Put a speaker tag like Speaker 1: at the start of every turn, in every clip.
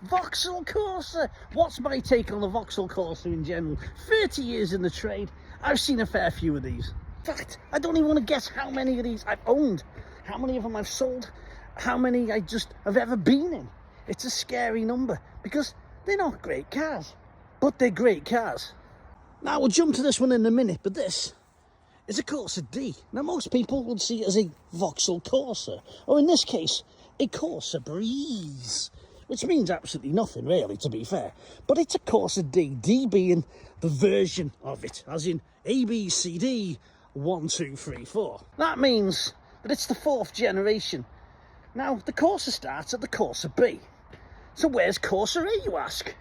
Speaker 1: Vauxhall Corsa. What's my take on the Vauxhall Corsa in general? 30 years in the trade, I've seen a fair few of these. In fact, I don't even want to guess how many of these I've owned, how many of them I've sold, how many I just have ever been in. It's a scary number because they're not great cars, but they're great cars. Now we'll jump to this one in a minute, but this is a Corsa D. Now most people would see it as a Vauxhall Corsa, or in this case, a Corsa Breeze, which means absolutely nothing really, to be fair. But it's a Corsa D, D being the version of it, as in A, B, C, D, 1, 2, 3, 4. That means that it's the 4th generation. Now, the Corsa starts at the Corsa B. So where's Corsa A, you ask?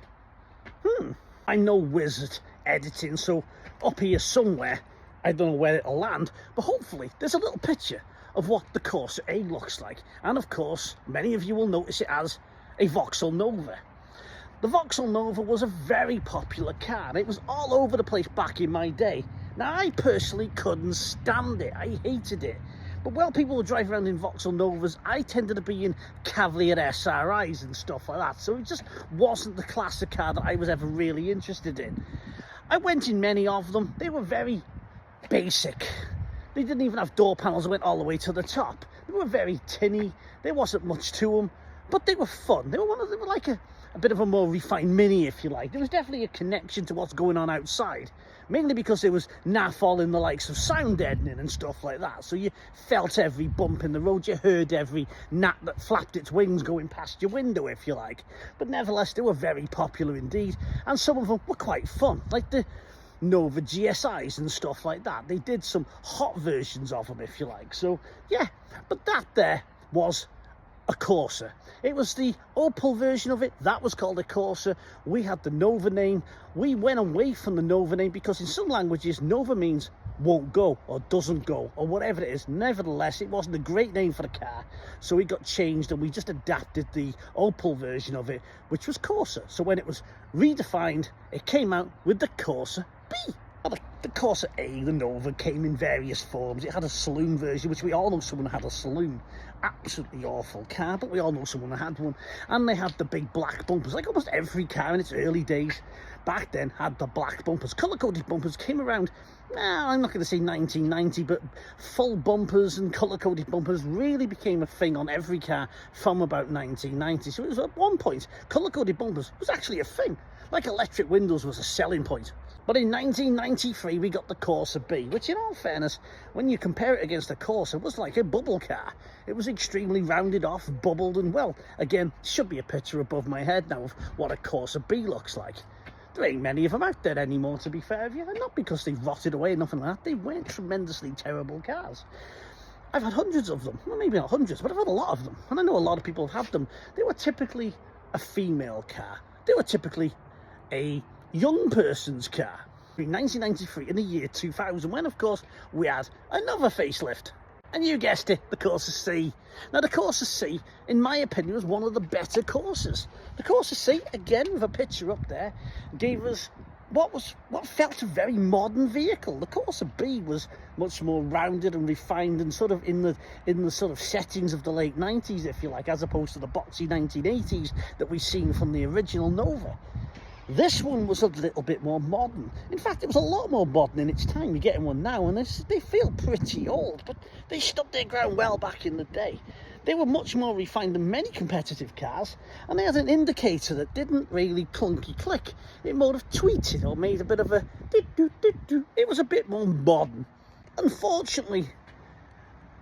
Speaker 1: I'm no whiz at editing, so up here somewhere, I don't know where it'll land, but hopefully there's a little picture of what the Corsa A looks like. And of course, many of you will notice it as a Vauxhall Nova. The Vauxhall Nova was a very popular car, and it was all over the place back in my day. Now, I personally couldn't stand it. I hated it. But while people would drive around in Vauxhall Novas, I tended to be in Cavalier SRIs and stuff like that. So it just wasn't the classic car that I was ever really interested in. I went in many of them. They were very basic. They didn't even have door panels that went all the way to the top. They were very tinny. There wasn't much to them, but they were fun. They were like a bit of a more refined Mini, if you like. There was definitely a connection to what's going on outside, mainly because there was naff all in the likes of sound deadening and stuff like that. So you felt every bump in the road, you heard every gnat that flapped its wings going past your window, if you like. But nevertheless, they were very popular indeed, and some of them were quite fun, like the Nova GSIs and stuff like that. They did some hot versions of them, if you like. So yeah, but that there was a Corsa. It was the Opel version of it. That was called a Corsa. We had the Nova name. We went away from the Nova name because in some languages Nova means won't go or doesn't go or whatever it is. Nevertheless, it wasn't a great name for the car, so it got changed and we just adapted the Opel version of it, which was Corsa. So when it was redefined, it came out with the Corsa B. Well, the Corsa A, the Nova, came in various forms. It had a saloon version, which we all know someone had a saloon. Absolutely awful car, but we all know someone had one. And they had the big black bumpers, like almost every car in its early days back then had the black bumpers. Colour-coded bumpers came around, I'm not going to say 1990, but full bumpers and colour-coded bumpers really became a thing on every car from about 1990. So it was at one point, colour-coded bumpers was actually a thing. Like electric windows was a selling point. But in 1993, we got the Corsa B, which in all fairness, when you compare it against the Corsa, was like a bubble car. It was extremely rounded off, bubbled, and well, again, should be a picture above my head now of what a Corsa B looks like. There ain't many of them out there anymore, to be fair with you, and not because they've rotted away, nothing like that. They weren't tremendously terrible cars. I've had hundreds of them. Well, maybe not hundreds, but I've had a lot of them. And I know a lot of people have had them. They were typically a female car. They were typically a young person's car. In 1993 in the year 2000, when of course we had another facelift, and you guessed it, the Corsa C. Now the Corsa C, in my opinion, was one of the better Corsas. The Corsa C, again with a picture up there, gave us what felt a very modern vehicle. The Corsa B was much more rounded and refined and sort of in the sort of settings of the late 90s, if you like, as opposed to the boxy 1980s that we've seen from the original Nova. This one was a little bit more modern. In fact, it was a lot more modern in its time. You're getting one now, and they feel pretty old, but they stood their ground well back in the day. They were much more refined than many competitive cars, and they had an indicator that didn't really clunky click. It might have tweeted or made a bit of a do-do-do-do. It was a bit more modern. Unfortunately,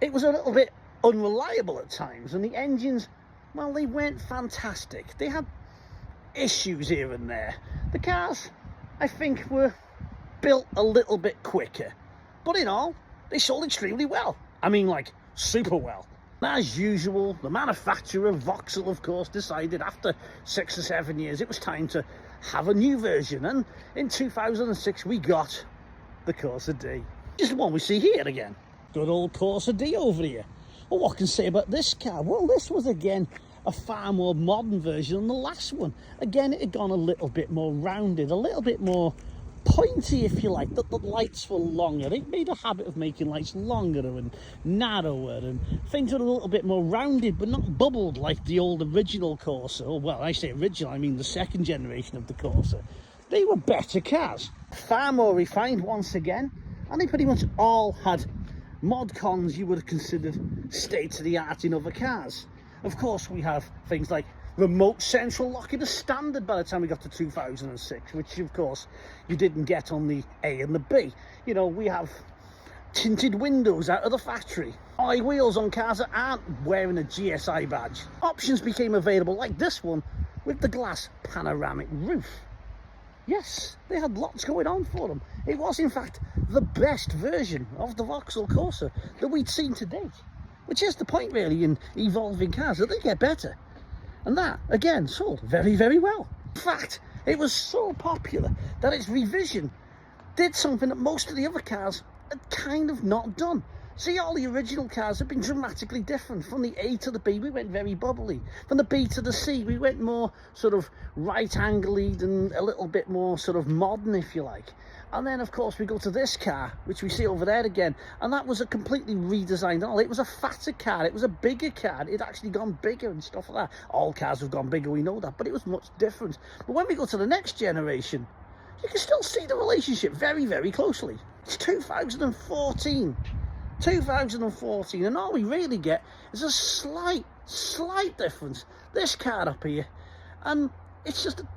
Speaker 1: it was a little bit unreliable at times, and the engines, well, they weren't fantastic. They had issues here and there. The cars, I think, were built a little bit quicker, but in all, they sold extremely well. I mean, like, super well. As usual, the manufacturer, Vauxhall, of course, decided after 6 or 7 years it was time to have a new version, and in 2006 we got the Corsa D. This is the one we see here again. Good old Corsa D over here. Well, what can I say about this car? Well, this was again a far more modern version than the last one. Again, it had gone a little bit more rounded, a little bit more pointy, if you like, that the lights were longer. They made a habit of making lights longer and narrower, and things were a little bit more rounded but not bubbled like the old original Corsa. Or, well, I say original, I mean the second generation of the Corsa. They were better cars, far more refined once again, and they pretty much all had mod cons you would have considered state-of-the-art in other cars. Of course, we have things like remote central locking as standard by the time we got to 2006, which of course you didn't get on the A and the B. You know, we have tinted windows out of the factory, high wheels on cars that aren't wearing a GSI badge. Options became available like this one with the glass panoramic roof. Yes, they had lots going on for them. It was in fact the best version of the Vauxhall Corsa that we'd seen to date, which is the point really in evolving cars, that they get better. And that, again, sold very, very well. In fact, it was so popular that its revision did something that most of the other cars had kind of not done. See, all the original cars have been dramatically different. From the A to the B, we went very bubbly. From the B to the C, we went more sort of right-angled and a little bit more sort of modern, if you like. And then, of course, we go to this car, which we see over there again, and that was a completely redesigned all. It was a fatter car, it was a bigger car, it actually gone bigger and stuff like that. All cars have gone bigger, we know that, but it was much different. But when we go to the next generation, you can still see the relationship very, very closely. It's 2014, and all we really get is a slight difference. This car up here, and it's just a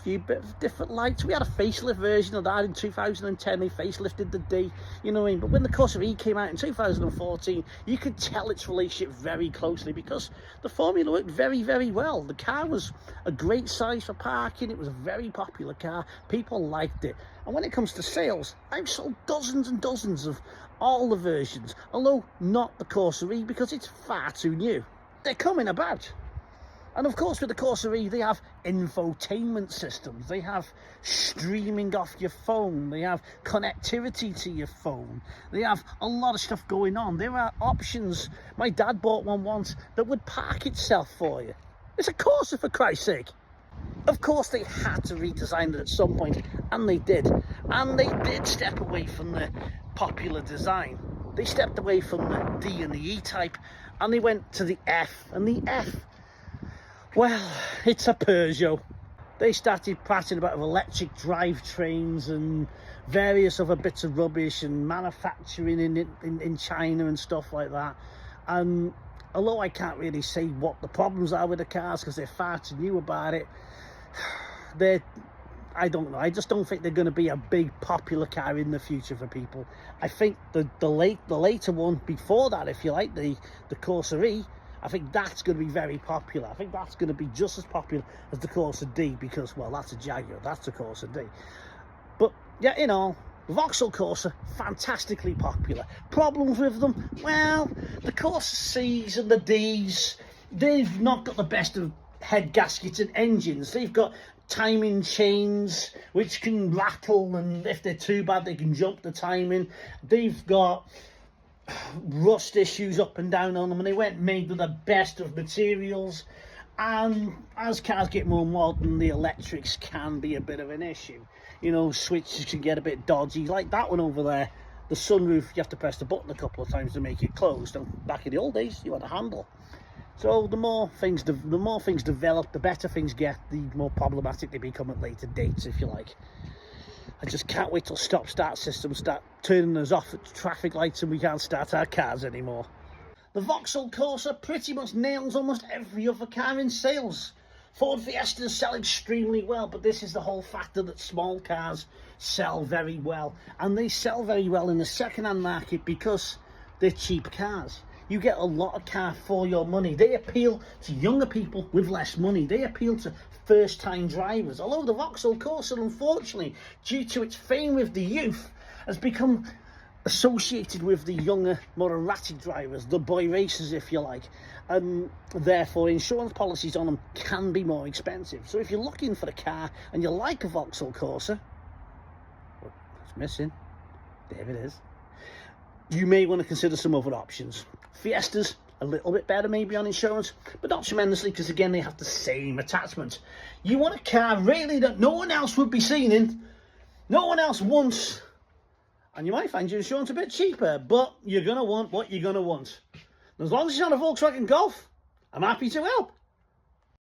Speaker 1: few bit of different lights. We had a facelift version of that in 2010. They facelifted the D, you know what I mean? But when the Corsa E came out in 2014, you could tell its relationship very closely because the formula worked very, very well. The car was a great size for parking. It was a very popular car. People liked it. And when it comes to sales, I've sold dozens and dozens of all the versions, although not the Corsa E because it's far too new. They're coming about. And of course with the Corsa E, they have infotainment systems, they have streaming off your phone, they have connectivity to your phone, they have a lot of stuff going on. There are options. My dad bought one once that would park itself for you. It's a Corsa, for Christ's sake. Of course they had to redesign it at some point, and they did. And they did step away from the popular design. They stepped away from the D and the E type, and they went to the F, and the F, well, it's a Peugeot. They started prattling about electric drivetrains and various other bits of rubbish and manufacturing in China and stuff like that. And although I can't really say what the problems are with the cars because they're far too new about it, I don't know. I just don't think they're going to be a big popular car in the future for people. I think the later one before that, if you like, the Corsa E, I think that's going to be very popular. I think that's going to be just as popular as the Corsa D because, well, that's a Jaguar, that's the Corsa D. But, yeah, in all, Vauxhall Corsa, fantastically popular. Problems with them? Well, the Corsa Cs and the Ds, they've not got the best of head gaskets and engines. They've got timing chains which can rattle, and if they're too bad, they can jump the timing. They've got rust issues up and down on them, and they weren't made with the best of materials. And as cars get more modern, the electrics can be a bit of an issue. You know, switches can get a bit dodgy, like that one over there. The sunroof, you have to press the button a couple of times to make it closed, and back in the old days you had a handle. So the more things develop, the better things get, the more problematic they become at later dates, if you like. I just can't wait till stop-start systems start turning us off at traffic lights and we can't start our cars anymore. The Vauxhall Corsa pretty much nails almost every other car in sales. Ford Fiestas sell extremely well, but this is the whole factor that small cars sell very well. And they sell very well in the second-hand market because they're cheap cars. You get a lot of car for your money. They appeal to younger people with less money. They appeal to first-time drivers. Although the Vauxhall Corsa, unfortunately, due to its fame with the youth, has become associated with the younger, more erratic drivers, the boy racers, if you like. And therefore, insurance policies on them can be more expensive. So if you're looking for a car and you like a Vauxhall Corsa, well, it's missing. There it is. You may want to consider some other options. Fiestas, a little bit better maybe on insurance, but not tremendously because, again, they have the same attachment. You want a car really that no one else would be seen in? no one else wants, and you might find your insurance a bit cheaper, but you're going to want what you're going to want. And as long as it's not a Volkswagen Golf, I'm happy to help.